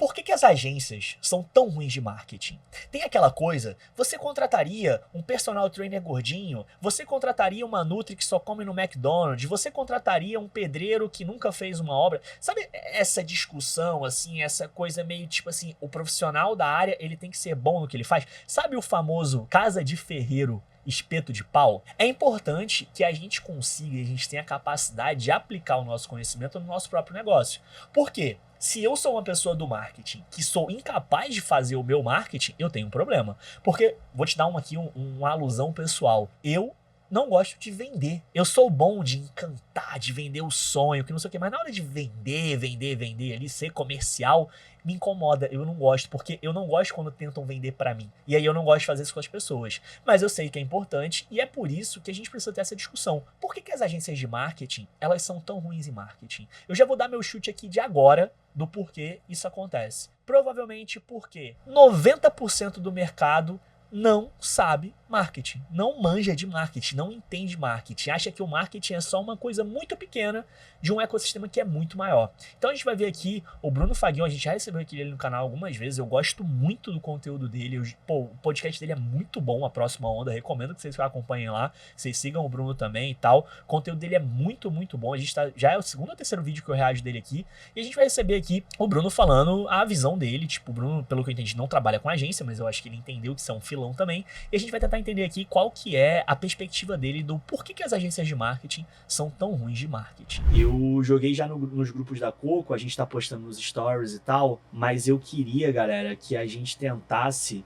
Por que as agências são tão ruins de marketing? Tem aquela coisa, você contrataria um personal trainer gordinho, você contrataria uma nutri que só come no McDonald's, você contrataria um pedreiro que nunca fez uma obra. Sabe essa discussão, assim, essa coisa meio tipo assim, o profissional da área, ele tem que ser bom no que ele faz? Sabe o famoso casa de ferreiro, espeto de pau? É importante que a gente consiga, a gente tenha a capacidade de aplicar o nosso conhecimento no nosso próprio negócio. Por quê? Se eu sou uma pessoa do marketing que sou incapaz de fazer o meu marketing, eu tenho um problema. Porque, vou te dar uma alusão pessoal. Eu não gosto de vender. Eu sou bom de encantar, de vender o sonho, que não sei o que, mas na hora de vender ali, ser comercial, me incomoda. Eu não gosto, porque eu não gosto quando tentam vender pra mim. E aí eu não gosto de fazer isso com as pessoas. Mas eu sei que é importante e é por isso que a gente precisa ter essa discussão. Por que as agências de marketing, elas são tão ruins em marketing? Eu já vou dar meu chute aqui de agora do porquê isso acontece. Provavelmente porque 90% do mercado não sabe marketing, não manja de marketing, não entende marketing, acha que o marketing é só uma coisa muito pequena de um ecossistema que é muito maior. Então a gente vai ver aqui o Bruno Faguion, a gente já recebeu aqui ele no canal algumas vezes, eu gosto muito do conteúdo dele, o podcast dele é muito bom, A Próxima Onda, recomendo que vocês acompanhem lá, vocês sigam o Bruno também e tal, o conteúdo dele é muito, muito bom, a gente já é o segundo ou terceiro vídeo que eu reajo dele aqui, e a gente vai receber aqui o Bruno falando a visão dele, tipo, o Bruno, pelo que eu entendi, não trabalha com agência, mas eu acho que ele entendeu que isso é um filão também, e a gente vai tentar entender aqui qual que é a perspectiva dele do porquê que as agências de marketing são tão ruins de marketing. Eu joguei já nos grupos da Coco, a gente tá postando nos stories e tal, mas eu queria, galera, que a gente tentasse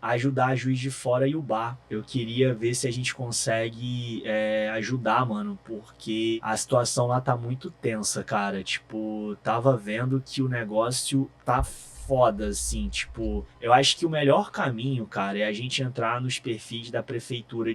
ajudar a Juiz de Fora e o Bar. Eu queria ver se a gente consegue ajudar, mano, porque a situação lá tá muito tensa, cara. Tipo, tava vendo que o negócio tá foda, assim, tipo, eu acho que o melhor caminho, cara, é a gente entrar nos perfis da prefeitura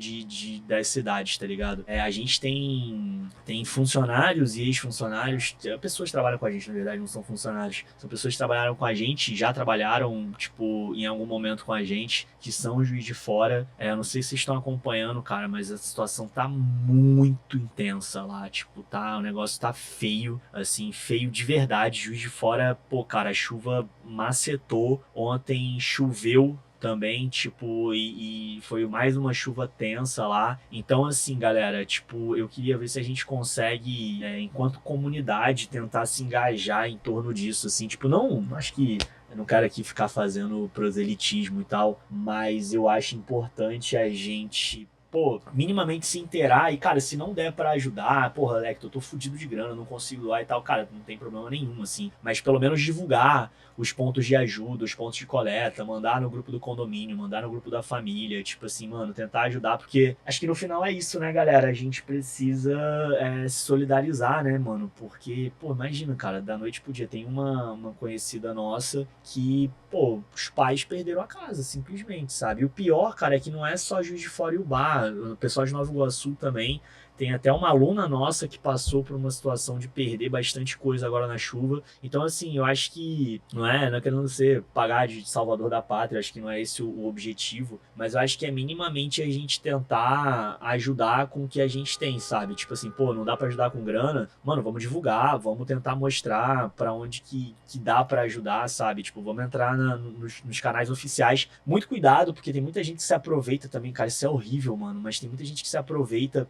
das cidades, tá ligado? A gente tem funcionários e ex-funcionários, pessoas que trabalham com a gente, na verdade, não são funcionários, são pessoas que trabalharam com a gente, já trabalharam, tipo, em algum momento com a gente, que são Juiz de Fora. Eu não sei se vocês estão acompanhando, cara, mas a situação tá muito intensa lá, tipo, o negócio tá feio, assim, feio de verdade. Juiz de Fora, pô, cara, a chuva macetou, ontem choveu também, tipo, e foi mais uma chuva tensa lá. Então, assim, galera, tipo, eu queria ver se a gente consegue, enquanto comunidade, tentar se engajar em torno disso, assim, tipo, não, acho que eu não quero aqui ficar fazendo proselitismo e tal, mas eu acho importante a gente, pô, minimamente se inteirar e, cara, se não der pra ajudar, porra, Lecto, eu tô fudido de grana, não consigo doar e tal, cara, não tem problema nenhum, assim, mas pelo menos divulgar os pontos de ajuda, os pontos de coleta, mandar no grupo do condomínio, mandar no grupo da família, tipo assim, mano, tentar ajudar, porque acho que no final é isso, né, galera, a gente precisa se solidarizar, né, mano, porque, pô, imagina, cara, da noite pro dia, tem uma conhecida nossa que, pô, os pais perderam a casa, simplesmente, sabe, e o pior, cara, é que não é só Juiz de Fora e o Bar, o pessoal de Nova Iguaçu também. Tem até uma aluna nossa que passou por uma situação de perder bastante coisa agora na chuva. Então, assim, eu acho que não é querendo ser pagar de salvador da pátria, acho que não é esse o objetivo, mas eu acho que é minimamente a gente tentar ajudar com o que a gente tem, sabe? Tipo assim, pô, não dá pra ajudar com grana, mano, vamos divulgar, vamos tentar mostrar pra onde que dá pra ajudar, sabe? Tipo, vamos entrar nos canais oficiais. Muito cuidado, porque tem muita gente que se aproveita também, cara, isso é horrível, mano, mas tem muita gente que se aproveita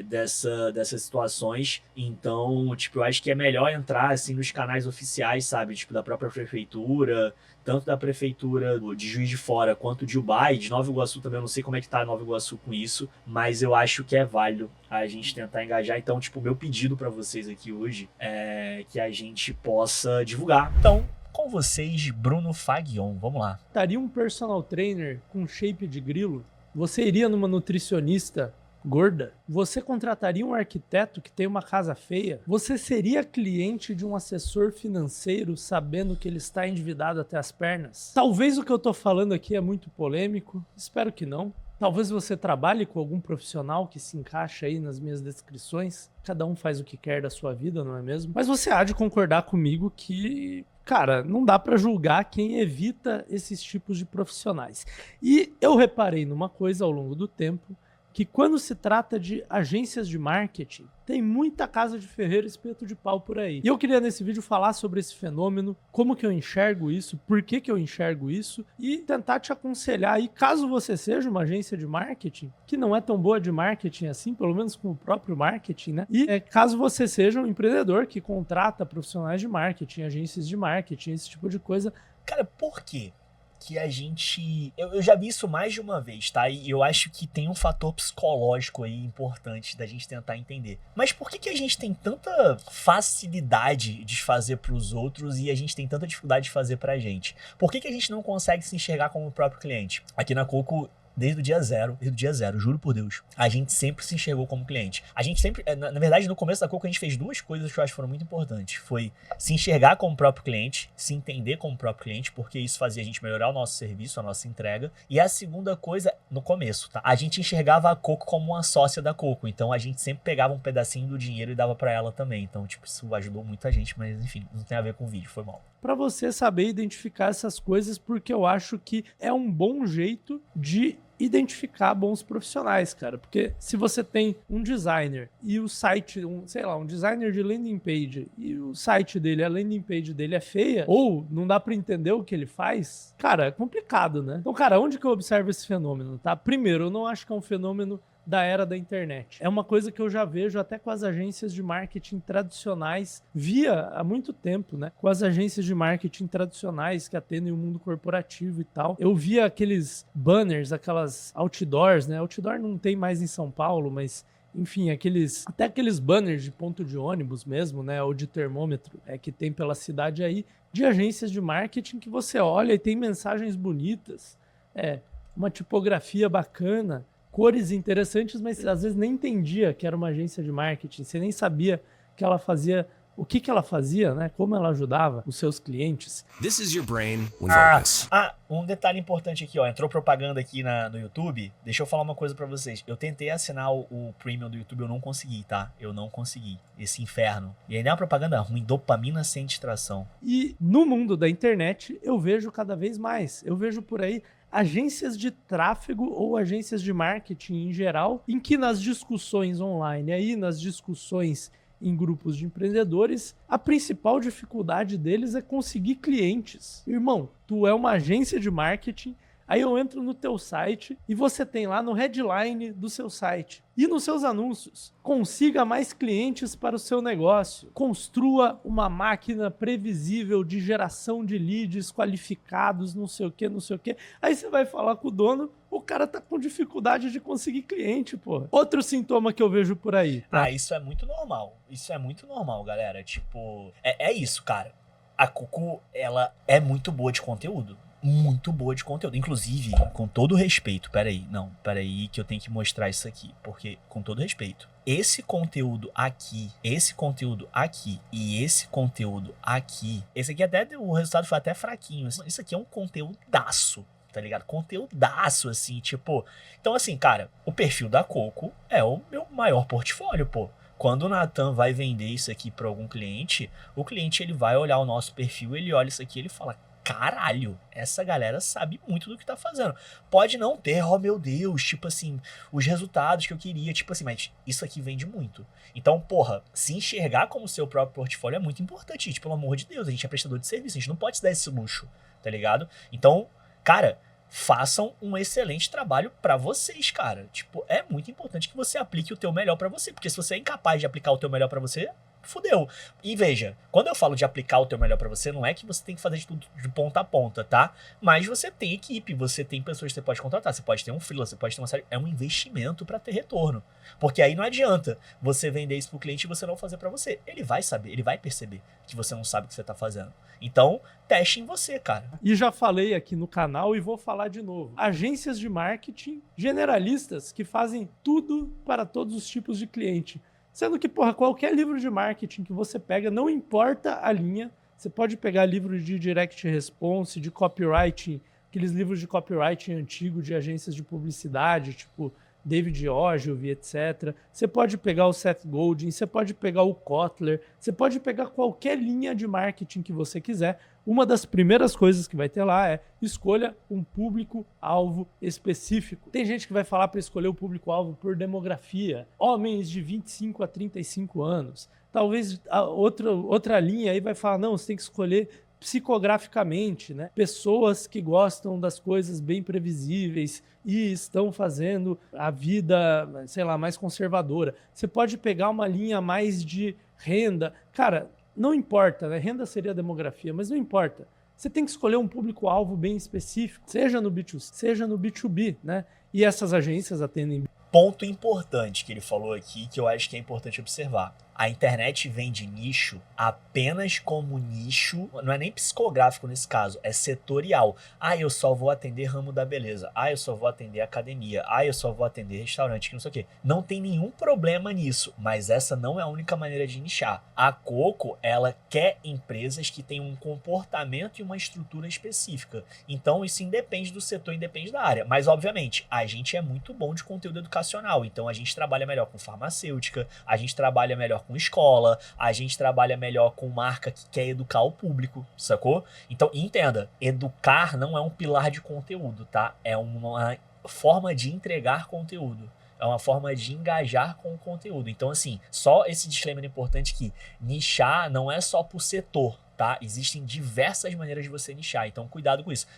dessas situações. Então, tipo, eu acho que é melhor entrar, assim, nos canais oficiais, sabe? Tipo, da própria prefeitura, tanto da prefeitura de Juiz de Fora quanto de Ubai, de Nova Iguaçu também, eu não sei como é que tá Nova Iguaçu com isso, mas eu acho que é válido a gente tentar engajar. Então, tipo, o meu pedido pra vocês aqui hoje é que a gente possa divulgar. Então, com vocês, Bruno Faguion, vamos lá. Estaria um personal trainer com shape de grilo? Você iria numa nutricionista gorda? Você contrataria um arquiteto que tem uma casa feia? Você seria cliente de um assessor financeiro sabendo que ele está endividado até as pernas? Talvez o que eu tô falando aqui é muito polêmico, espero que não. Talvez você trabalhe com algum profissional que se encaixa aí nas minhas descrições. Cada um faz o que quer da sua vida, não é mesmo? Mas você há de concordar comigo que, cara, não dá pra julgar quem evita esses tipos de profissionais. E eu reparei numa coisa ao longo do tempo, que quando se trata de agências de marketing, tem muita casa de ferreiro e espeto de pau por aí. E eu queria nesse vídeo falar sobre esse fenômeno, como que eu enxergo isso, por que que eu enxergo isso e tentar te aconselhar aí, caso você seja uma agência de marketing, que não é tão boa de marketing assim, pelo menos com o próprio marketing, né? E caso você seja um empreendedor que contrata profissionais de marketing, agências de marketing, esse tipo de coisa. Cara, por quê? Que a gente... Eu já vi isso mais de uma vez, tá? E eu acho que tem um fator psicológico aí importante da gente tentar entender. Mas por que a gente tem tanta facilidade de fazer pros outros e a gente tem tanta dificuldade de fazer pra gente? Por que a gente não consegue se enxergar como o próprio cliente? Aqui na Coco, desde o dia zero, juro por Deus, a gente sempre se enxergou como cliente. A gente sempre, na verdade, no começo da Coco, a gente fez duas coisas que eu acho que foram muito importantes. Foi se enxergar como próprio cliente, se entender como próprio cliente, porque isso fazia a gente melhorar o nosso serviço, a nossa entrega. E a segunda coisa, no começo, tá? A gente enxergava a Coco como uma sócia da Coco, então a gente sempre pegava um pedacinho do dinheiro e dava pra ela também. Então, tipo, isso ajudou muito a gente, mas enfim, não tem a ver com o vídeo, foi mal. Para você saber identificar essas coisas, porque eu acho que é um bom jeito de identificar bons profissionais, cara. Porque se você tem um designer e o site, um designer de landing page e o site dele, a landing page dele é feia, ou não dá para entender o que ele faz, cara, é complicado, né? Então, cara, onde que eu observo esse fenômeno, tá? Primeiro, eu não acho que é um fenômeno da era da internet. É uma coisa que eu já vejo até com as agências de marketing tradicionais, via há muito tempo, né? Com as agências de marketing tradicionais que atendem o mundo corporativo e tal. Eu via aqueles banners, aquelas outdoors, né? Outdoor não tem mais em São Paulo, mas enfim, até aqueles banners de ponto de ônibus mesmo, né? Ou de termômetro, que tem pela cidade aí, de agências de marketing que você olha e tem mensagens bonitas, uma tipografia bacana, cores interessantes, mas às vezes nem entendia que era uma agência de marketing, você nem sabia que ela fazia, o que ela fazia, né? Como ela ajudava os seus clientes. This is your brain with focus. Um detalhe importante aqui, ó, entrou propaganda aqui no YouTube, deixa eu falar uma coisa pra vocês, eu tentei assinar o Premium do YouTube, eu não consegui, tá? Eu não consegui, esse inferno. E ainda é uma propaganda ruim, dopamina sem distração. E no mundo da internet, eu vejo cada vez mais, eu vejo por aí agências de tráfego ou agências de marketing em geral, em que nas discussões online, aí nas discussões em grupos de empreendedores, a principal dificuldade deles é conseguir clientes. Irmão, tu é uma agência de marketing, aí eu entro no teu site e você tem lá no headline do seu site e nos seus anúncios: consiga mais clientes para o seu negócio, construa uma máquina previsível de geração de leads qualificados, não sei o que, não sei o que. Aí você vai falar com o dono, o cara tá com dificuldade de conseguir cliente, pô. Outro sintoma que eu vejo por aí. Tá? Isso é muito normal. Isso é muito normal, galera. Tipo, é isso, cara. A Coco, ela é muito boa de conteúdo. Muito boa de conteúdo. Inclusive, com todo respeito, peraí que eu tenho que mostrar isso aqui. Porque, com todo respeito, esse conteúdo aqui e esse conteúdo aqui, esse aqui até, o resultado foi até fraquinho. Isso aqui é um conteúdaço, tá ligado? Conteúdaço, assim, tipo... Então, assim, cara, o perfil da Coco é o meu maior portfólio, pô. Quando o Nathan vai vender isso aqui para algum cliente, o cliente ele vai olhar o nosso perfil, ele olha isso aqui e ele fala: caralho, essa galera sabe muito do que tá fazendo. Pode não ter, oh meu Deus, tipo assim, os resultados que eu queria, tipo assim, mas isso aqui vende muito. Então, porra, se enxergar como seu próprio portfólio é muito importante, gente, pelo amor de Deus, a gente é prestador de serviço, a gente não pode se dar esse luxo, tá ligado? Então, cara, façam um excelente trabalho pra vocês, cara. Tipo, é muito importante que você aplique o teu melhor pra você, porque se você é incapaz de aplicar o teu melhor pra você, fudeu. E veja, quando eu falo de aplicar o teu melhor pra você, não é que você tem que fazer de tudo de ponta a ponta, tá? Mas você tem equipe, você tem pessoas que você pode contratar, você pode ter um freelancer, você pode ter uma série... É um investimento pra ter retorno. Porque aí não adianta você vender isso pro cliente e você não fazer pra você. Ele vai saber, ele vai perceber que você não sabe o que você tá fazendo. Então, teste em você, cara. E já falei aqui no canal e vou falar de novo. Agências de marketing generalistas que fazem tudo para todos os tipos de cliente. Sendo que, porra, qualquer livro de marketing que você pega, não importa a linha, você pode pegar livro de direct response, de copywriting, aqueles livros de copywriting antigo de agências de publicidade, tipo David Ogilvy, etc. Você pode pegar o Seth Godin, você pode pegar o Kotler, você pode pegar qualquer linha de marketing que você quiser. Uma das primeiras coisas que vai ter lá é escolha um público-alvo específico. Tem gente que vai falar para escolher o público-alvo por demografia, homens de 25 a 35 anos. Talvez a outra linha aí vai falar, não, você tem que escolher psicograficamente, né? Pessoas que gostam das coisas bem previsíveis e estão fazendo a vida, sei lá, mais conservadora. Você pode pegar uma linha mais de renda. Cara, não importa, né? Renda seria a demografia, mas não importa. Você tem que escolher um público-alvo bem específico, seja no B2C, seja no B2B, né? E essas agências atendem. Ponto importante que ele falou aqui, que eu acho que é importante observar. A internet vende nicho apenas como nicho, não é nem psicográfico nesse caso, é setorial. Ah, eu só vou atender ramo da beleza. Ah, eu só vou atender academia. Ah, eu só vou atender restaurante, que não sei o quê. Não tem nenhum problema nisso, mas essa não é a única maneira de nichar. A Coco, ela quer empresas que tenham um comportamento e uma estrutura específica. Então, isso independe do setor, independe da área. Mas, obviamente, a gente é muito bom de conteúdo educacional. Então, a gente trabalha melhor com farmacêutica, a gente trabalha melhor com escola, a gente trabalha melhor com marca que quer educar o público, sacou? Então, entenda, educar não é um pilar de conteúdo, tá? É uma forma de entregar conteúdo. É uma forma de engajar com o conteúdo. Então, assim, só esse disclaimer importante que nichar não é só por setor, tá? Existem diversas maneiras de você nichar, então cuidado com isso.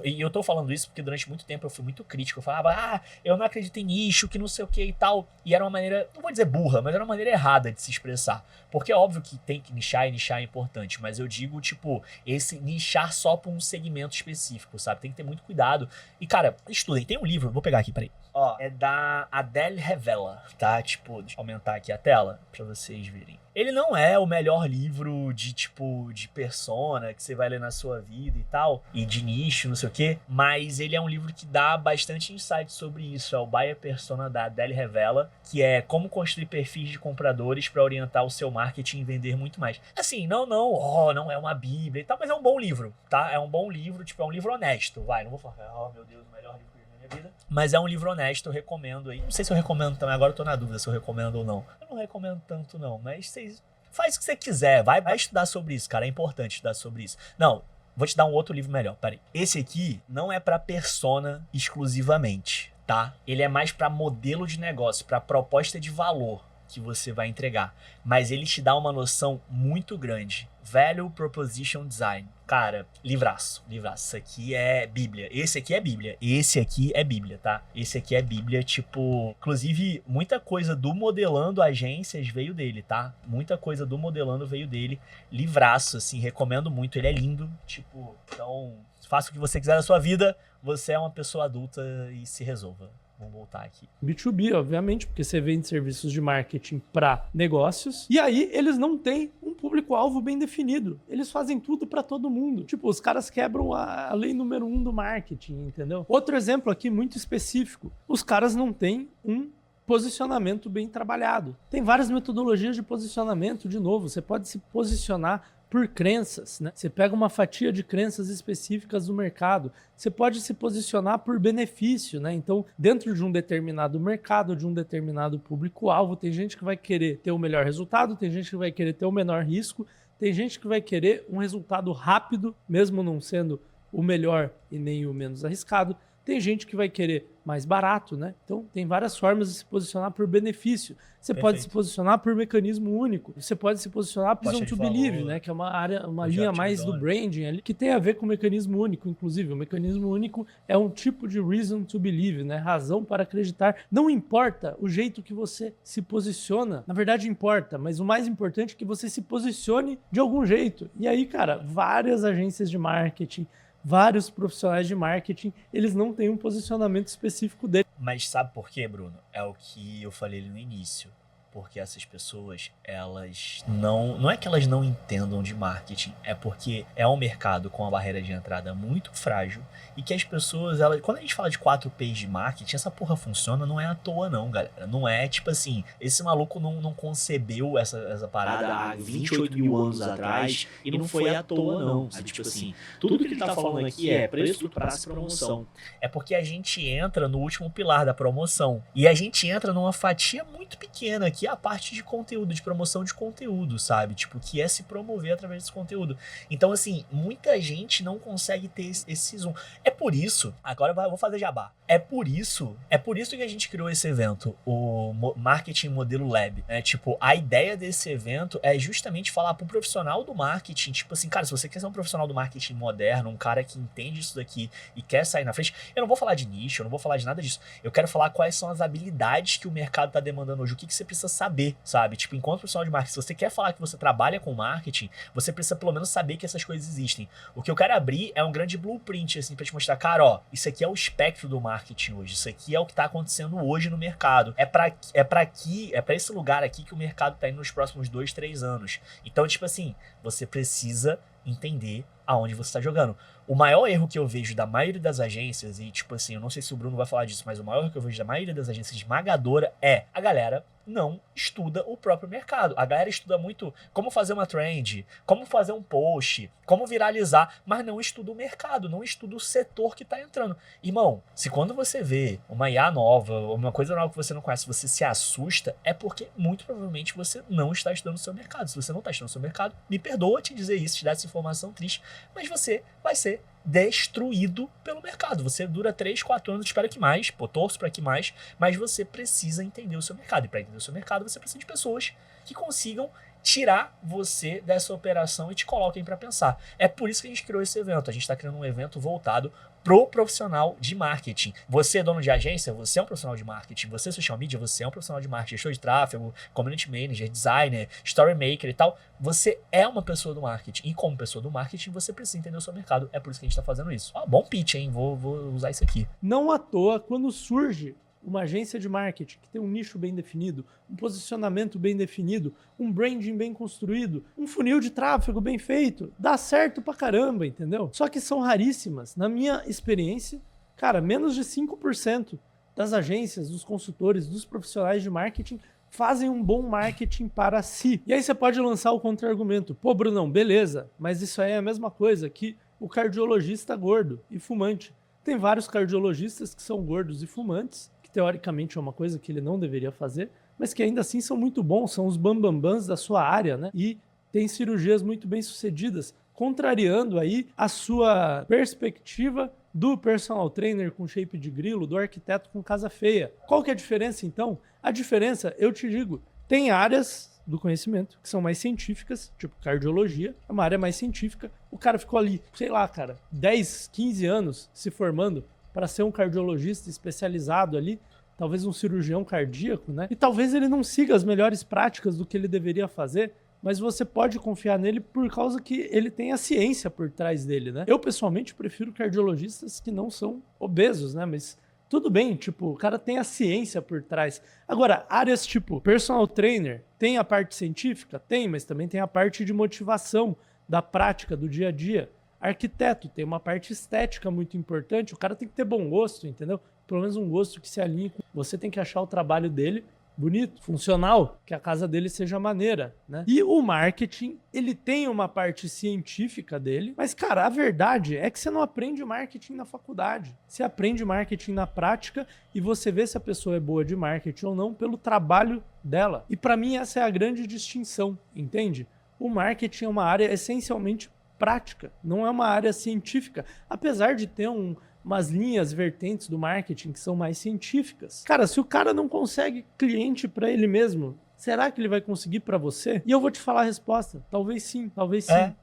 E eu tô falando isso porque durante muito tempo eu fui muito crítico. Eu falava, eu não acredito em nicho, que não sei o que e tal. E era uma maneira, não vou dizer burra, mas era uma maneira errada de se expressar. Porque é óbvio que tem que nichar e nichar é importante, mas eu digo, tipo, esse nichar só pra um segmento específico, sabe? Tem que ter muito cuidado. E, cara, estudem. Tem um livro, vou pegar aqui, peraí. Ó, é da Adele Revela, tá? Tipo, deixa eu aumentar aqui a tela pra vocês verem. Ele não é o melhor livro de, tipo, de persona que você vai ler na sua vida e tal, e de nicho, não sei o quê, mas ele é um livro que dá bastante insight sobre isso. É o Buyer Persona da Adele Revela, que é como construir perfis de compradores para orientar o seu marketing e vender muito mais. Assim, não é uma bíblia e tal, mas é um bom livro, tá? É um bom livro, tipo, é um livro honesto, vai, não vou falar, meu Deus, o melhor livro que eu li na minha vida. Mas é um livro honesto, eu recomendo aí. Não sei se eu recomendo também, agora eu tô na dúvida se eu recomendo ou não. Eu não recomendo tanto não, mas vocês faz o que você quiser, vai estudar sobre isso, cara, é importante estudar sobre isso. Não, vou te dar um outro livro melhor, peraí. Esse aqui não é pra persona exclusivamente, tá? Ele é mais pra modelo de negócio, pra proposta de valor que você vai entregar, mas ele te dá uma noção muito grande. Value Proposition Design. Cara, livraço. Isso aqui é Bíblia. Esse aqui é Bíblia, tá? Esse aqui é Bíblia, tipo... Inclusive, muita coisa do Modelando Agências veio dele, tá? Muita coisa do Modelando veio dele. Livraço, assim, recomendo muito. Ele é lindo, tipo... Então, faça o que você quiser da sua vida. Você é uma pessoa adulta e se resolva. Vamos voltar aqui. B2B, obviamente, porque você vende serviços de marketing para negócios. E aí, eles não têm um público-alvo bem definido. Eles fazem tudo para todo mundo. Tipo, os caras quebram a lei número 1 do marketing, entendeu? Outro exemplo aqui muito específico. Os caras não têm um posicionamento bem trabalhado. Tem várias metodologias de posicionamento, de novo. Você pode se posicionar por crenças, né? Você pega uma fatia de crenças específicas do mercado. Você pode se posicionar por benefício, né? Então, dentro de um determinado mercado, de um determinado público-alvo, tem gente que vai querer ter o melhor resultado, tem gente que vai querer ter o menor risco, tem gente que vai querer um resultado rápido, mesmo não sendo o melhor e nem o menos arriscado. Tem gente que vai querer mais barato, né? Então, tem várias formas de se posicionar por benefício. Você pode se posicionar por mecanismo único. Você pode se posicionar por Reason to Believe, né? Que é uma linha mais do branding ali, que tem a ver com o mecanismo único. Inclusive, o mecanismo único é um tipo de Reason to Believe, né? Razão para acreditar. Não importa o jeito que você se posiciona. Na verdade, importa, mas o mais importante é que você se posicione de algum jeito. E aí, cara, várias agências de marketing, vários profissionais de marketing, eles não têm um posicionamento específico dele. Mas sabe por quê, Bruno? É o que eu falei ali no início. porque essas pessoas, elas não é que elas não entendam de marketing, é porque é um mercado com uma barreira de entrada muito frágil e que as pessoas, quando a gente fala de 4 P's de marketing, essa porra funciona, não é à toa não, galera. Não é tipo assim, esse maluco não concebeu essa parada há 28 mil anos atrás e não foi à toa não. Sabe? Tipo assim, tudo que ele tá falando aqui é preço, prazo e promoção. É porque a gente entra no último pilar da promoção e a gente entra numa fatia muito pequena, que é a parte de conteúdo, de promoção de conteúdo, sabe? Tipo, que é se promover através desse conteúdo. Então, assim, muita gente não consegue ter esse zoom. É por isso, agora eu vou fazer jabá. É por isso que a gente criou esse evento, o Marketing Modelo Lab. Tipo, a ideia desse evento é justamente falar pro profissional do marketing, tipo assim, cara, se você quer ser um profissional do marketing moderno, um cara que entende isso daqui e quer sair na frente, eu não vou falar de nicho, eu não vou falar de nada disso. Eu quero falar quais são as habilidades que o mercado tá demandando hoje, o que você precisa saber, sabe? Tipo, enquanto profissional de marketing, se você quer falar que você trabalha com marketing, você precisa pelo menos saber que essas coisas existem. O que eu quero abrir é um grande blueprint, assim, pra te mostrar, cara, ó, isso aqui é o espectro do marketing hoje, isso aqui é o que tá acontecendo hoje no mercado. É pra esse lugar aqui que o mercado tá indo nos próximos 2, 3 anos. Então, tipo assim, você precisa entender aonde você tá jogando. O maior erro que eu vejo da maioria das agências, e tipo assim, eu não sei se o Bruno vai falar disso, mas o maior erro que eu vejo da maioria das agências esmagadora é a galera não estuda o próprio mercado. A galera estuda muito como fazer uma trend, como fazer um post, como viralizar, mas não estuda o mercado, não estuda o setor que tá entrando. Irmão, se quando você vê uma IA nova, uma coisa nova que você não conhece, você se assusta, é porque muito provavelmente você não está estudando o seu mercado. Se você não está estudando o seu mercado, me perdoa te dizer isso, te dar essa informação triste, mas você vai ser destruído pelo mercado. Você dura 3, 4 anos, espero que mais, torço para que mais, mas você precisa entender o seu mercado. E para entender o seu mercado, você precisa de pessoas que consigam tirar você dessa operação e te coloquem para pensar. É por isso que a gente criou esse evento. A gente está criando um evento voltado pro profissional de marketing. Você é dono de agência, você é um profissional de marketing. Você é social media, você é um profissional de marketing. Gestor de tráfego, community manager, designer, story maker e tal. Você é uma pessoa do marketing. E como pessoa do marketing, você precisa entender o seu mercado. É por isso que a gente está fazendo isso. Bom pitch, hein? Vou usar isso aqui. Não à toa, quando surge uma agência de marketing que tem um nicho bem definido, um posicionamento bem definido, um branding bem construído, um funil de tráfego bem feito, dá certo pra caramba, entendeu? Só que são raríssimas. Na minha experiência, cara, menos de 5% das agências, dos consultores, dos profissionais de marketing fazem um bom marketing para si. E aí você pode lançar o contra-argumento. Pô, Brunão, beleza, mas isso aí é a mesma coisa que o cardiologista gordo e fumante. Tem vários cardiologistas que são gordos e fumantes, teoricamente é uma coisa que ele não deveria fazer, mas que ainda assim são muito bons, são os bambambãs da sua área, né? E tem cirurgias muito bem sucedidas, contrariando aí a sua perspectiva do personal trainer com shape de grilo, do arquiteto com casa feia. Qual que é a diferença, então? A diferença, eu te digo, tem áreas do conhecimento que são mais científicas, tipo cardiologia, é uma área mais científica. O cara ficou ali, sei lá, cara, 10, 15 anos se formando para ser um cardiologista especializado ali, talvez um cirurgião cardíaco, né? E talvez ele não siga as melhores práticas do que ele deveria fazer, mas você pode confiar nele por causa que ele tem a ciência por trás dele, né? Eu, pessoalmente, prefiro cardiologistas que não são obesos, né? Mas tudo bem, tipo, o cara tem a ciência por trás. Agora, áreas tipo personal trainer, tem a parte científica? Tem, mas também tem a parte de motivação, da prática, do dia a dia. Arquiteto tem uma parte estética muito importante, o cara tem que ter bom gosto, entendeu? Pelo menos um gosto que se alinhe com... Você tem que achar o trabalho dele bonito, funcional, que a casa dele seja maneira, né? E o marketing, ele tem uma parte científica dele, mas, cara, a verdade é que você não aprende marketing na faculdade. Você aprende marketing na prática e você vê se a pessoa é boa de marketing ou não pelo trabalho dela. E pra mim essa é a grande distinção, entende? O marketing é uma área essencialmente prática, não é uma área científica, apesar de ter umas linhas vertentes do marketing que são mais científicas. Cara, se o cara não consegue cliente para ele mesmo, será que ele vai conseguir para você? E eu vou te falar a resposta. Talvez sim, talvez sim.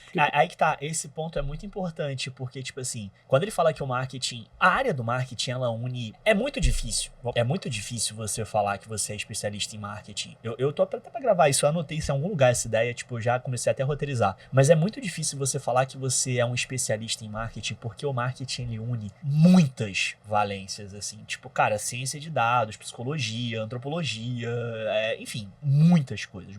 Porque... Aí que tá, esse ponto é muito importante, porque, tipo assim, quando ele fala que o marketing, a área do marketing, ela une... É muito difícil você falar que você é especialista em marketing. Eu tô até pra gravar isso, eu anotei isso em algum lugar, essa ideia, tipo, eu já comecei até a roteirizar. Mas é muito difícil você falar que você é um especialista em marketing, porque o marketing, ele une muitas valências, assim. Tipo, cara, ciência de dados, psicologia, antropologia, enfim, muitas coisas.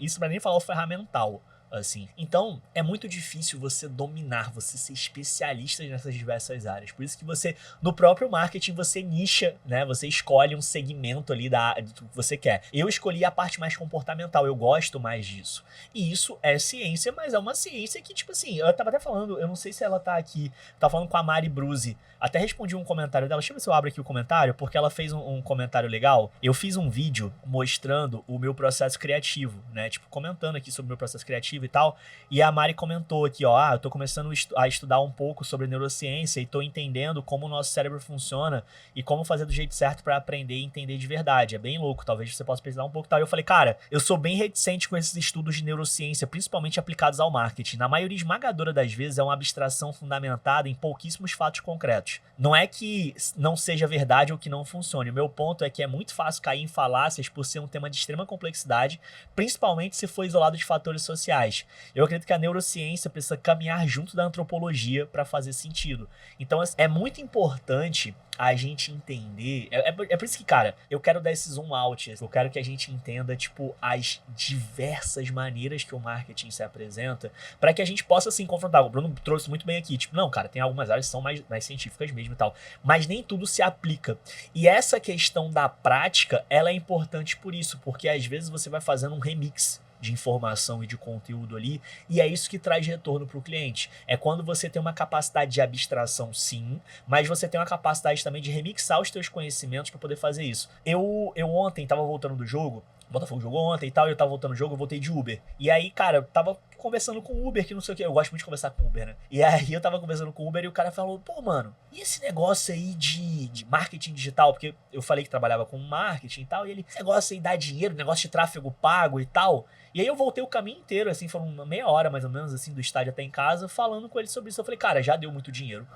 Isso pra nem falar o ferramental. Assim. Então, é muito difícil você dominar, você ser especialista nessas diversas áreas. Por isso que você, no próprio marketing, você nicha, né? Você escolhe um segmento ali do que você quer. Eu escolhi a parte mais comportamental, eu gosto mais disso. E isso é ciência, mas é uma ciência que, tipo assim, eu tava até falando, eu não sei se ela tá aqui, tava falando com a Mari Bruzi, até respondi um comentário dela, deixa eu ver se eu abro aqui o comentário, porque ela fez um comentário legal. Eu fiz um vídeo mostrando o meu processo criativo, né? Tipo, comentando aqui sobre o meu processo criativo e tal, e a Mari comentou aqui, ó, eu tô começando a estudar um pouco sobre neurociência e tô entendendo como o nosso cérebro funciona e como fazer do jeito certo pra aprender e entender de verdade. É bem louco, talvez você possa pesquisar um pouco e tal. E eu falei, cara, eu sou bem reticente com esses estudos de neurociência, principalmente aplicados ao marketing. Na maioria esmagadora das vezes é uma abstração fundamentada em pouquíssimos fatos concretos. Não é que não seja verdade ou que não funcione. O meu ponto é que é muito fácil cair em falácias por ser um tema de extrema complexidade, principalmente se for isolado de fatores sociais. Eu acredito que a neurociência precisa caminhar junto da antropologia para fazer sentido. Então é muito importante a gente entender, é por isso que, cara, eu quero dar esse zoom out, eu quero que a gente entenda, tipo, as diversas maneiras que o marketing se apresenta, para que a gente possa, assim, confrontar. O Bruno trouxe muito bem aqui, tipo, não, cara, tem algumas áreas que são mais científicas mesmo e tal, mas nem tudo se aplica. E essa questão da prática, ela é importante por isso, porque às vezes você vai fazendo um remix de informação e de conteúdo ali, e é isso que traz retorno para o cliente. É quando você tem uma capacidade de abstração, sim, mas você tem uma capacidade também de remixar os teus conhecimentos para poder fazer isso. Eu ontem tava voltando do jogo, o Botafogo jogou ontem e tal, e eu tava voltando do jogo, eu voltei de Uber. E aí, cara, eu tava conversando com o Uber, que não sei o que, eu gosto muito de conversar com o Uber, né? E aí eu tava conversando com o Uber e o cara falou, pô, mano, e esse negócio aí de marketing digital? Porque eu falei que trabalhava com marketing e tal, e ele, esse negócio aí dá dinheiro, negócio de tráfego pago e tal. E aí eu voltei o caminho inteiro, assim, foram uma meia hora mais ou menos, assim, do estádio até em casa, falando com ele sobre isso. Eu falei, cara, já deu muito dinheiro,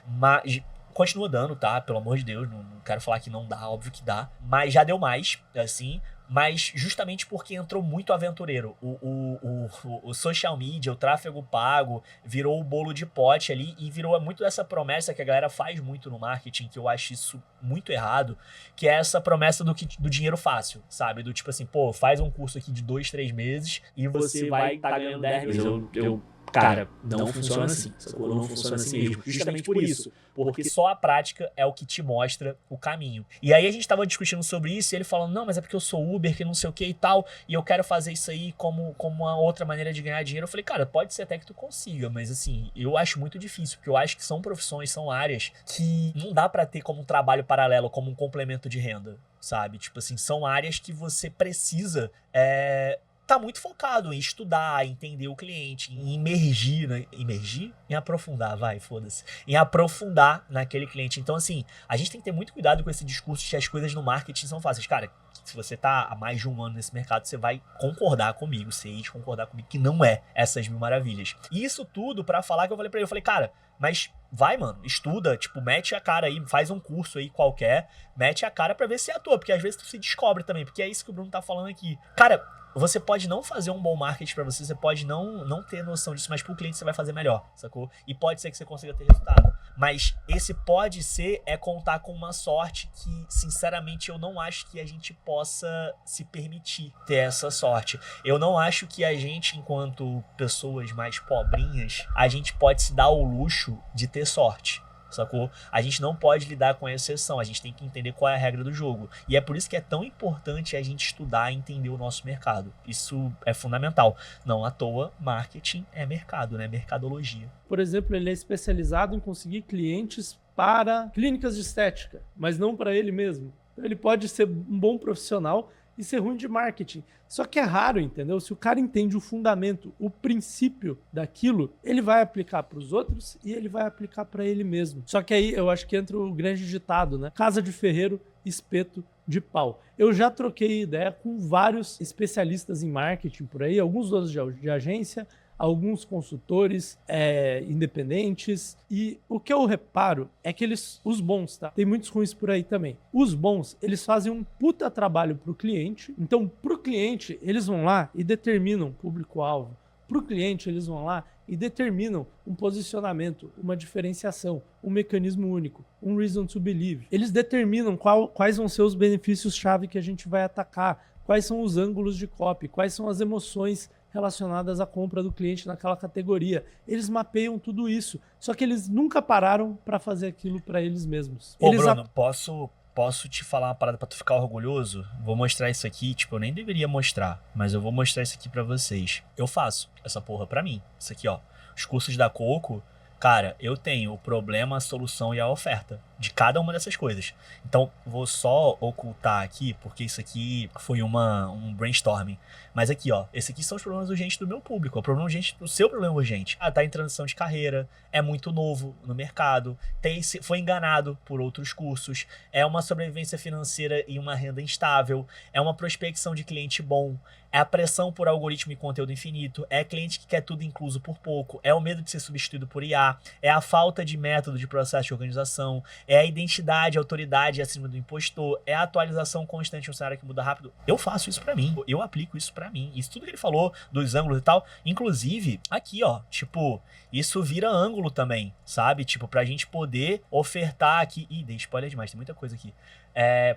mas continua dando, tá? Pelo amor de Deus, não quero falar que não dá, óbvio que dá, mas já deu mais, assim, mas justamente porque entrou muito aventureiro. O social media, o tráfego pago, virou o bolo de pote ali e virou muito essa promessa que a galera faz muito no marketing, que eu acho isso muito errado, que é essa promessa do dinheiro fácil, sabe? Do tipo assim, pô, faz um curso aqui de 2, 3 meses e você vai estar ganhando 10 mil. Cara, não funciona assim, sacou? Não funciona assim mesmo. Justamente por isso. Porque só a prática é o que te mostra o caminho. E aí a gente tava discutindo sobre isso e ele falando, não, mas é porque eu sou Uber, que não sei o que e tal, e eu quero fazer isso aí como uma outra maneira de ganhar dinheiro. Eu falei, cara, pode ser até que tu consiga, mas assim, eu acho muito difícil, porque eu acho que são profissões, são áreas que não dá pra ter como um trabalho paralelo, como um complemento de renda, sabe? Tipo assim, são áreas que você precisa tá muito focado em estudar, em entender o cliente, em imergir, né? Imergir? Em aprofundar, vai, foda-se. Em aprofundar naquele cliente. Então, assim, a gente tem que ter muito cuidado com esse discurso de que as coisas no marketing são fáceis. Cara, se você tá há mais de um ano nesse mercado, você vai concordar comigo, você hei de concordar comigo que não é essas mil maravilhas. E isso tudo pra falar que eu falei pra ele, eu falei, cara, mas vai, mano, estuda, tipo, mete a cara aí, faz um curso aí qualquer, mete a cara pra ver se é à toa, porque às vezes tu se descobre também, porque é isso que o Bruno tá falando aqui. Cara, você pode não fazer um bom marketing pra você pode não ter noção disso, mas pro cliente você vai fazer melhor, sacou? E pode ser que você consiga ter resultado. Mas esse pode ser contar com uma sorte que, sinceramente, eu não acho que a gente possa se permitir ter essa sorte. Eu não acho que a gente, enquanto pessoas mais pobrinhas, a gente pode se dar o luxo de ter sorte. Sacou? A gente não pode lidar com a exceção, a gente tem que entender qual é a regra do jogo. E é por isso que é tão importante a gente estudar e entender o nosso mercado. Isso é fundamental. Não à toa, marketing é mercado, né? Mercadologia. Por exemplo, ele é especializado em conseguir clientes para clínicas de estética, mas não para ele mesmo. Então, ele pode ser um bom profissional e ser ruim de marketing. Só que é raro, entendeu? Se o cara entende o fundamento, o princípio daquilo, ele vai aplicar para os outros e ele vai aplicar para ele mesmo. Só que aí eu acho que entra o grande ditado, né? Casa de ferreiro, espeto de pau. Eu já troquei ideia com vários especialistas em marketing por aí, alguns donos de agência, alguns consultores independentes, e o que eu reparo é que os bons, tá? Tem muitos ruins por aí também. Os bons, eles fazem um puta trabalho pro cliente, então pro cliente eles vão lá e determinam o público-alvo. Pro cliente eles vão lá e determinam um posicionamento, uma diferenciação, um mecanismo único, um reason to believe. Eles determinam quais vão ser os benefícios-chave que a gente vai atacar, quais são os ângulos de copy, quais são as emoções relacionadas à compra do cliente naquela categoria. Eles mapeiam tudo isso, só que eles nunca pararam para fazer aquilo para eles mesmos. Ô, Bruno, posso te falar uma parada pra tu ficar orgulhoso? Vou mostrar isso aqui, tipo, eu nem deveria mostrar, mas eu vou mostrar isso aqui pra vocês. Eu faço essa porra pra mim. Isso aqui, ó. Os cursos da Coco, cara, eu tenho o problema, a solução e a oferta de cada uma dessas coisas. Então, vou só ocultar aqui, porque isso aqui foi um brainstorming. Mas aqui, ó, esse aqui são os problemas urgentes do meu público. O problema urgente, o seu problema urgente. Ah, tá em transição de carreira, é muito novo no mercado, foi enganado por outros cursos, é uma sobrevivência financeira e uma renda instável, é uma prospecção de cliente bom, é a pressão por algoritmo e conteúdo infinito, é cliente que quer tudo incluso por pouco, é o medo de ser substituído por IA, é a falta de método de processo de organização, é a identidade, a autoridade acima do impostor, é a atualização constante de um cenário que muda rápido. Eu faço isso pra mim, eu aplico isso pra mim. Isso tudo que ele falou dos ângulos e tal, inclusive aqui, ó, tipo, isso vira ângulo também, sabe? Tipo, pra gente poder ofertar aqui, dei spoiler demais, tem muita coisa aqui,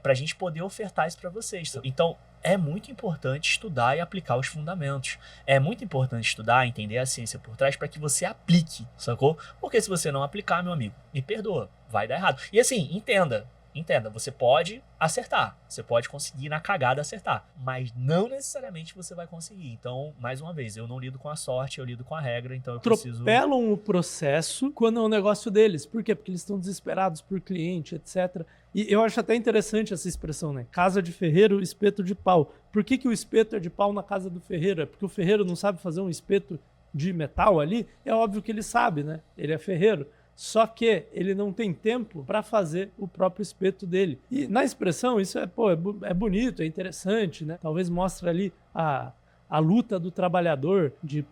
pra gente poder ofertar isso pra vocês. Sabe? Então, é muito importante estudar e aplicar os fundamentos. É muito importante estudar, entender a ciência por trás para que você aplique, sacou? Porque se você não aplicar, meu amigo, me perdoa, vai dar errado. E assim, entenda, você pode acertar, você pode conseguir na cagada acertar, mas não necessariamente você vai conseguir. Então, mais uma vez, eu não lido com a sorte, eu lido com a regra, então eu preciso... Atropelam o processo quando é um negócio deles. Por quê? Porque eles estão desesperados por cliente, etc. E eu acho até interessante essa expressão, né? Casa de ferreiro, espeto de pau. Por que o espeto é de pau na casa do ferreiro? É porque o ferreiro não sabe fazer um espeto de metal ali? É óbvio que ele sabe, né? Ele é ferreiro. Só que ele não tem tempo para fazer o próprio espeto dele. E na expressão, isso é bonito, é interessante, né? Talvez mostre ali a luta do trabalhador, de,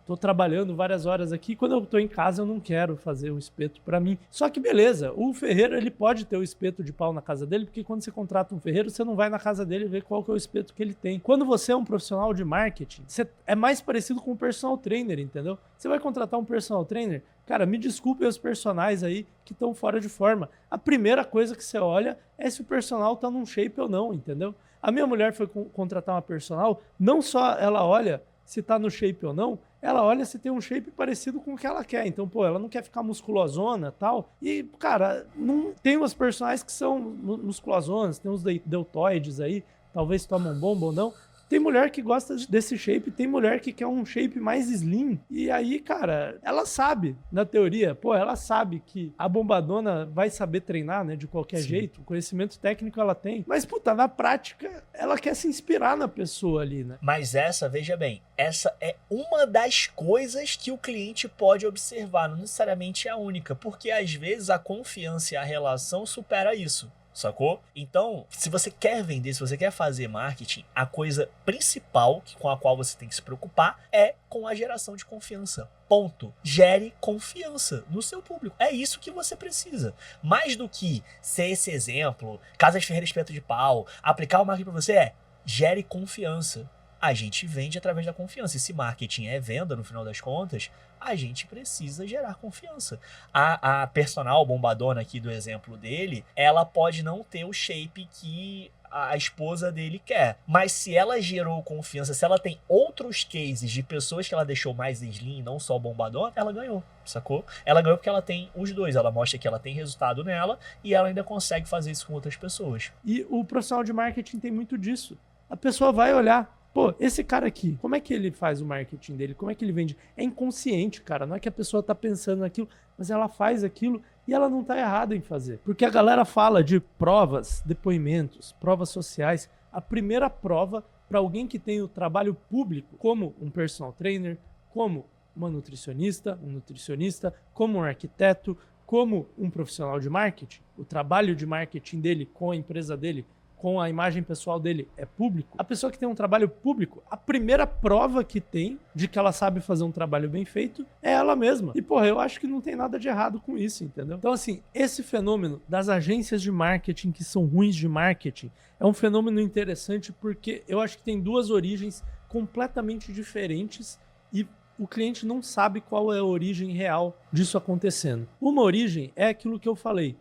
tô trabalhando várias horas aqui, quando eu tô em casa eu não quero fazer um espeto para mim. Só que beleza, o ferreiro ele pode ter o espeto de pau na casa dele, porque quando você contrata um ferreiro, você não vai na casa dele ver qual que é o espeto que ele tem. Quando você é um profissional de marketing, você é mais parecido com um personal trainer, entendeu? Você vai contratar um personal trainer, cara, me desculpem os personagens aí que estão fora de forma. A primeira coisa que você olha é se o personal tá num shape ou não, entendeu? A minha mulher foi contratar uma personal, não só ela olha se tá no shape ou não, ela olha se tem um shape parecido com o que ela quer. Então, ela não quer ficar musculosona e tal. E, cara, não tem umas personagens que são musculosonas, tem uns deltoides aí, talvez tomam bomba ou não. Tem mulher que gosta desse shape, tem mulher que quer um shape mais slim. E aí, cara, ela sabe, na teoria, ela sabe que a bombadona vai saber treinar, né, de qualquer jeito. O conhecimento técnico ela tem. Mas, na prática, ela quer se inspirar na pessoa ali, né? Mas veja bem, essa é uma das coisas que o cliente pode observar, não necessariamente é a única. Porque, às vezes, a confiança e a relação supera isso. Sacou? Então, se você quer vender, se você quer fazer marketing, a coisa principal com a qual você tem que se preocupar é com a geração de confiança. Ponto. Gere confiança no seu público. É isso que você precisa. Mais do que ser esse exemplo, Casa de Ferreira Espeto de Pau, aplicar o marketing para você gere confiança. A gente vende através da confiança. E se marketing é venda, no final das contas, a gente precisa gerar confiança. A personal bombadona aqui do exemplo dele, ela pode não ter o shape que a esposa dele quer. Mas se ela gerou confiança, se ela tem outros cases de pessoas que ela deixou mais slim, não só bombadona, ela ganhou, sacou? Ela ganhou porque ela tem os dois. Ela mostra que ela tem resultado nela e ela ainda consegue fazer isso com outras pessoas. E o profissional de marketing tem muito disso. A pessoa vai olhar, esse cara aqui, como é que ele faz o marketing dele? Como é que ele vende? É inconsciente, cara. Não é que a pessoa tá pensando naquilo, mas ela faz aquilo e ela não tá errada em fazer. Porque a galera fala de provas, depoimentos, provas sociais. A primeira prova para alguém que tem o trabalho público, como um personal trainer, como uma nutricionista, um nutricionista, como um arquiteto, como um profissional de marketing, o trabalho de marketing dele com a empresa dele, com a imagem pessoal dele é público, a pessoa que tem um trabalho público, a primeira prova que tem de que ela sabe fazer um trabalho bem feito é ela mesma. E, eu acho que não tem nada de errado com isso, entendeu? Então, assim, esse fenômeno das agências de marketing que são ruins de marketing é um fenômeno interessante porque eu acho que tem duas origens completamente diferentes e o cliente não sabe qual é a origem real disso acontecendo. Uma origem é aquilo que eu falei.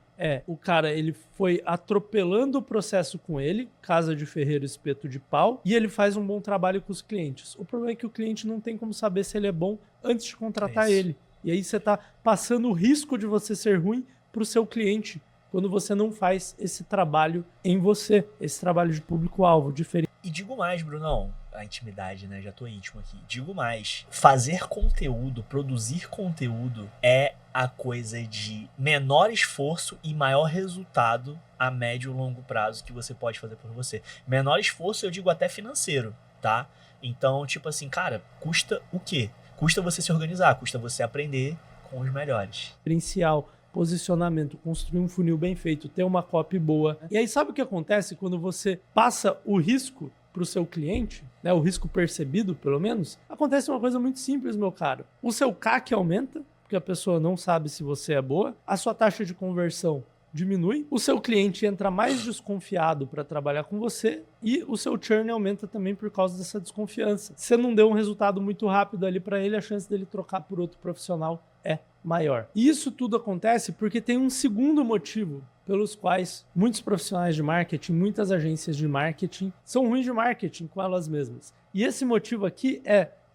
O cara, ele foi atropelando o processo com ele, casa de ferreiro, espeto de pau, e ele faz um bom trabalho com os clientes. O problema é que o cliente não tem como saber se ele é bom antes de contratar ele. E aí você tá passando o risco de você ser ruim pro seu cliente, quando você não faz esse trabalho em você, esse trabalho de público-alvo, diferente. E digo mais, Brunão, a intimidade, né? Já tô íntimo aqui. Digo mais, fazer conteúdo, produzir conteúdo é a coisa de menor esforço e maior resultado a médio e longo prazo que você pode fazer por você. Menor esforço eu digo até financeiro, tá? Então, tipo assim, cara, custa o quê? Custa você se organizar, custa você aprender com os melhores. Diferencial, posicionamento, construir um funil bem feito, ter uma copy boa. E aí sabe o que acontece quando você passa o risco para o seu cliente, né, o risco percebido pelo menos? Acontece uma coisa muito simples, meu caro. O seu CAC aumenta, porque a pessoa não sabe se você é boa, a sua taxa de conversão diminui, o seu cliente entra mais desconfiado para trabalhar com você e o seu churn aumenta também por causa dessa desconfiança. Se você não deu um resultado muito rápido ali para ele, a chance dele trocar por outro profissional é maior. E isso tudo acontece porque tem um segundo motivo pelos quais muitos profissionais de marketing, muitas agências de marketing são ruins de marketing com elas mesmas. E esse motivo aqui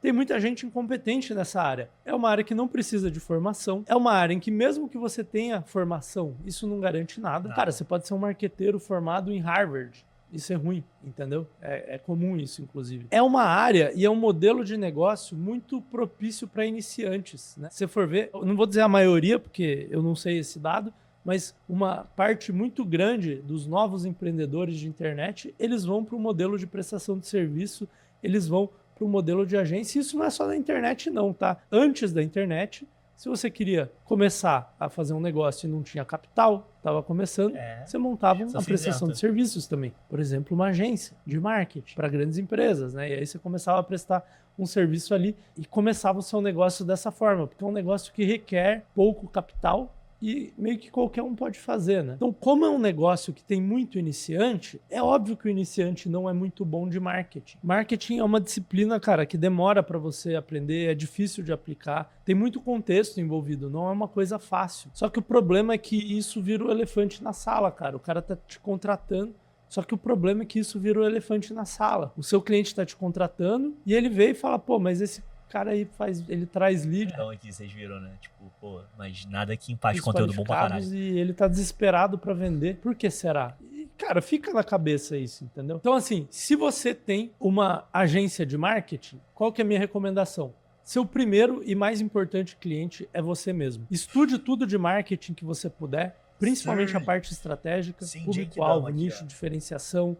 tem muita gente incompetente nessa área. É uma área que não precisa de formação. É uma área em que mesmo que você tenha formação, isso não garante nada. Cara, você pode ser um marqueteiro formado em Harvard. Isso é ruim, entendeu? É comum isso, inclusive. É uma área e é um modelo de negócio muito propício para iniciantes, né? Se você for ver, eu não vou dizer a maioria, porque eu não sei esse dado, mas uma parte muito grande dos novos empreendedores de internet, eles vão para o modelo de prestação de serviço, eles vão para o modelo de agência. Isso não é só na internet não, tá? Antes da internet, se você queria começar a fazer um negócio e não tinha capital, estava começando, você montava uma prestação de serviços também. Por exemplo, uma agência de marketing para grandes empresas, né? E aí você começava a prestar um serviço ali e começava o seu negócio dessa forma, porque é um negócio que requer pouco capital e meio que qualquer um pode fazer, né? Então, como é um negócio que tem muito iniciante, é óbvio que o iniciante não é muito bom de marketing. Marketing é uma disciplina, cara, que demora para você aprender, é difícil de aplicar, tem muito contexto envolvido, não é uma coisa fácil. Só que o problema é que isso vira o elefante na sala, cara. O cara tá te contratando, só que o problema é que isso vira o elefante na sala. O seu cliente tá te contratando e ele vê e fala, pô, mas esse cara aí ele traz lead. Então aqui vocês viram, né? Tipo, pô, mas nada que empate conteúdo bom pra caralho. E ele tá desesperado pra vender. Por que será? E, cara, fica na cabeça isso, entendeu? Então, assim, se você tem uma agência de marketing, qual que é a minha recomendação? Seu primeiro e mais importante cliente é você mesmo. Estude tudo de marketing que você puder, principalmente a parte estratégica, público-alvo, nicho, diferenciação,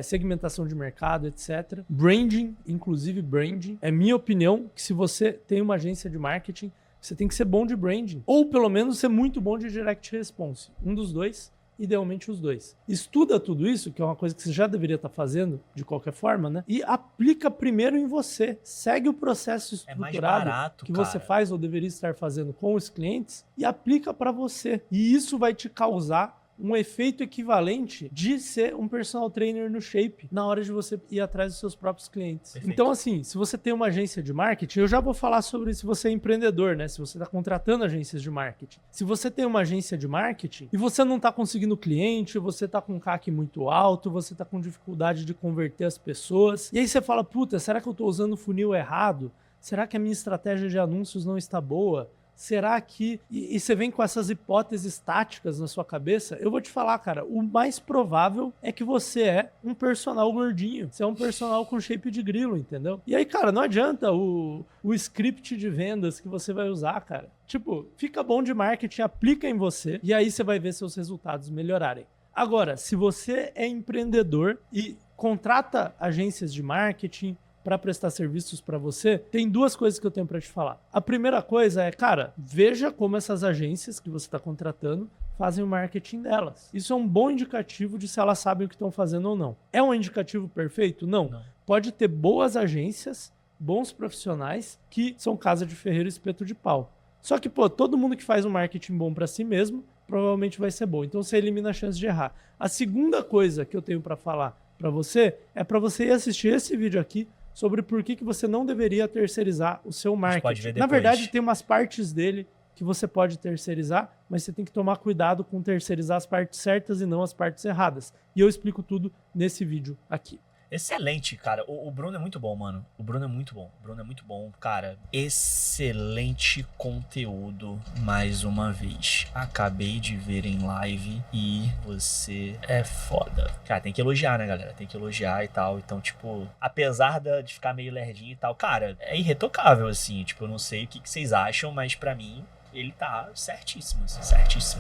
segmentação de mercado, etc. Branding, inclusive branding. É minha opinião que se você tem uma agência de marketing, você tem que ser bom de branding. Ou pelo menos ser muito bom de direct response. Um dos dois, idealmente os dois. Estuda tudo isso, que é uma coisa que você já deveria estar fazendo de qualquer forma, né? E aplica primeiro em você. Segue o processo estruturado que você faz ou deveria estar fazendo com os clientes e aplica para você. E isso vai te causar um efeito equivalente de ser um personal trainer no Shape na hora de você ir atrás dos seus próprios clientes. Perfeito. Então, assim, se você tem uma agência de marketing, eu já vou falar sobre se você é empreendedor, né? Se você está contratando agências de marketing. Se você tem uma agência de marketing e você não está conseguindo cliente, você está com um CAC muito alto, você está com dificuldade de converter as pessoas, e aí você fala, puta, será que eu estou usando o funil errado? Será que a minha estratégia de anúncios não está boa? Será que... E você vem com essas hipóteses táticas na sua cabeça, eu vou te falar, cara, o mais provável é que você é um personal gordinho. Você é um personal com shape de grilo, entendeu? E aí, cara, não adianta o script de vendas que você vai usar, cara. Tipo, fica bom de marketing, aplica em você e aí você vai ver seus resultados melhorarem. Agora, se você é empreendedor e contrata agências de marketing para prestar serviços para você, tem duas coisas que eu tenho para te falar. A primeira coisa é, cara, veja como essas agências que você está contratando fazem o marketing delas. Isso é um bom indicativo de se elas sabem o que estão fazendo ou não. É um indicativo perfeito? Não. Pode ter boas agências, bons profissionais que são casa de ferreiro e espeto de pau. Só que, pô, todo mundo que faz um marketing bom para si mesmo provavelmente vai ser bom. Então você elimina a chance de errar. A segunda coisa que eu tenho para falar para você é para você ir assistir esse vídeo aqui, sobre por que você não deveria terceirizar o seu pode ver marketing. depois. Na verdade, tem umas partes dele que você pode terceirizar, mas você tem que tomar cuidado com terceirizar as partes certas e não as partes erradas. E eu explico tudo nesse vídeo aqui. Excelente, cara. O Bruno é muito bom, mano. O Bruno é muito bom. O Bruno é muito bom, cara. Excelente conteúdo, mais uma vez. Acabei de ver em live e você é foda. Cara, tem que elogiar, né, galera? Tem que elogiar e tal. Então, tipo, apesar de ficar meio lerdinho e tal, cara, é irretocável, assim. Tipo, eu não sei o que vocês acham, mas pra mim, ele tá certíssimo, assim,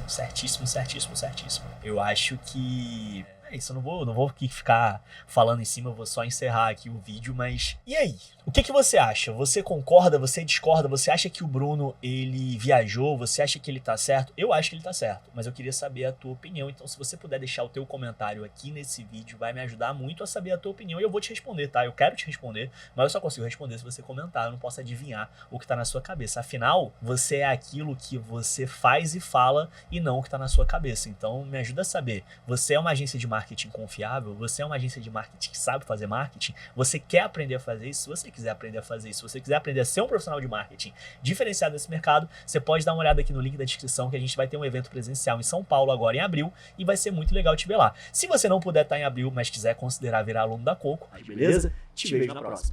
certíssimo. Eu acho que... É isso, eu não vou aqui ficar falando em cima, eu vou só encerrar aqui o vídeo, mas... E aí? O que você acha? Você concorda? Você discorda? Você acha que o Bruno, ele viajou? Você acha que ele tá certo? Eu acho que ele tá certo, mas eu queria saber a tua opinião. Então, se você puder deixar o teu comentário aqui nesse vídeo, vai me ajudar muito a saber a tua opinião. E eu vou te responder, tá? Eu quero te responder, mas eu só consigo responder se você comentar. Eu não posso adivinhar o que tá na sua cabeça. Afinal, você é aquilo que você faz e fala e não o que tá na sua cabeça. Então, me ajuda a saber. Você é uma agência de marketing confiável? Você é uma agência de marketing que sabe fazer marketing? Você quer aprender a fazer isso? Se você quiser aprender a fazer isso, se você quiser aprender a ser um profissional de marketing diferenciado nesse mercado, você pode dar uma olhada aqui no link da descrição, que a gente vai ter um evento presencial em São Paulo agora em abril e vai ser muito legal te ver lá. Se você não puder estar em abril, mas quiser considerar virar aluno da Coco, Beleza? Te vejo na próxima.